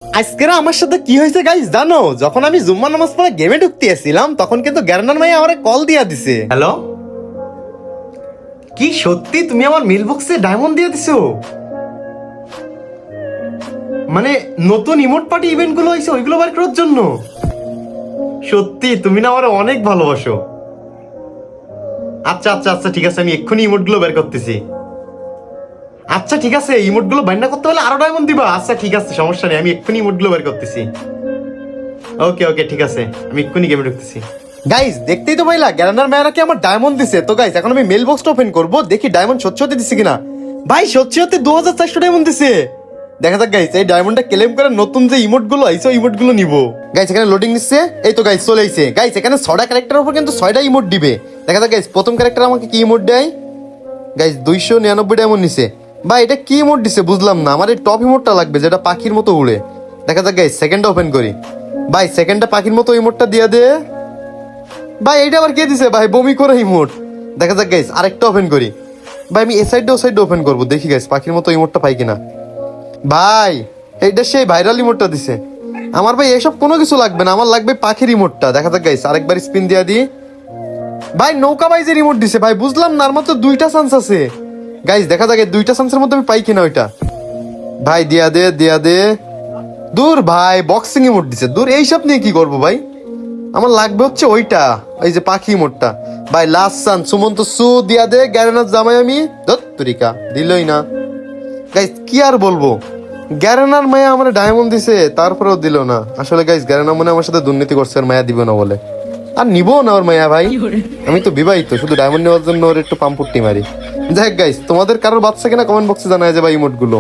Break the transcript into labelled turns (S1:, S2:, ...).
S1: আজকের আমার সাথে কি হয়েছে গাইস জানো? যখন আমি জুম্মা নামাজ পড়ে গেমে ঢুকতে আসছিলাম তখন কিন্তু গ্যারানার মাই আমারে কল দিয়া দিছে। হ্যালো, কি সত্যি তুমি আমার মেল বক্সে ডায়মন্ড দিয়ে দিছো? মানে নতুন ইমোট পার্টি ইভেন্ট গুলো হয়েছে ওইগুলো বার করার জন্য? সত্যি তুমি না আমার অনেক ভালোবাসো। আচ্ছা আচ্ছা আচ্ছা ঠিক আছে, আমি এক্ষুনি ইমোট গুলো বের করতেছি। আচ্ছা ঠিক আছে, ইমোট গুলো বাইন্ডা করতে হলে আরো ডায়মন্ড দিবা? আচ্ছা ঠিক আছে, সমস্যা নেই, আমি এক্ষুনি ইমোট গুলো বের করতেছি। ওকে ওকে ঠিক আছে, আমি এক্ষুনি গেমে ঢুকতেছি। গাইস দেখতেই তো পাইলা গ্যারানার মেয়ারা কি আমার ডায়মন্ড দিছে। তো গাইস এখন আমি মেল বক্সটা ওপেন করব, দেখি ডায়মন্ড সত্যি সত্যি দিছে কিনা। ভাই সত্যি সত্যি 2400 ডায়মন্ড দিছে। দেখা যাক গাইস, এই ডায়মন্ডটা ক্লেম করে নতুন যে ইমোট গুলো আইছে ওই ইমোট গুলো নিব। গাইস এখানে লোডিং নিচ্ছে, এই তো গাইস চলে আইছে। গাইস এখানে 6টা ক্যারেক্টারের উপর কিন্তু 6টা ইমোট দিবে। দেখা যাক গাইস প্রথম ক্যারেক্টার আমাকে কি ইমোট দেয়। গাইস 299 ডায়মন্ড নিছে। ভাই এটা কি ইমোট দিছে বুঝলাম না, আমার এই টপ ইমোটটা লাগবে যেটা পাখির মতো উড়ে। দেখা যাক গাইস সেকেন্ডটা ওপেন করি। ভাই সেকেন্ডটা পাখির মতো ইমোটটা দিয়া দে। ভাই এইটা আবার কে দিছে ভাই, বমি করে ইমোট। দেখা যাক গাইস আরেকটা ওপেন করি। ভাই আমি এ সাইডটা ও সাইডটা ওপেন করবো, দেখি গাইস পাখির মতো ইমোটটা পাই কিনা। ভাই এইটা সেই ভাইরাল ইমোটটা দিছে। আমার ভাই এসব কোনো কিছু লাগবে না, আমার লাগবে পাখির ইমোটটা। দেখা যাক গাইস আরেকবার স্পিন দিয়া দি। ভাই নৌকা বাইজের রিমোট দিছে। ভাই বুঝলাম না, আর মাত্র 2টা চান্স আছে। গাইস দেখা যাক 2টা চান্সের মধ্যে আমি পাই কিনা ওইটা। ভাই দিয়া দে দিয়া দে। দূর ভাই বক্সিং ইমোট দিছে। দূর এইসব নিয়ে কি করবো ভাই, আমার লাগবে হচ্ছে ওইটা, এই যে পাখি ইমোটটা। ভাই লাস্ট চান্স সুমন্ত সু দিয়া দে। গ্যারেনার জামাই আমি দত্তরিকা দিলই না। গাইস কি আর বলবো, গ্যারেনার মায়া আমার ডায়মন্ড দিছে তারপরেও দিল না। আসলে গাইস গ্যারেনার মনে আমার সাথে দুর্নীতি করছে, আর মায়া দিবে না বলে। আর নিবো না ওর মায়া ভাই, আমি তো বিবাহিত, শুধু ডায়মন্ড নেওয়ার জন্য ওর একটু পাম্পুট্টি মারি। যাই হোক গাইস, তোমাদের কারোর বাচ্চা কিনা কমেন্ট বক্সে জানায় যে ভাই ইমোট গুলো।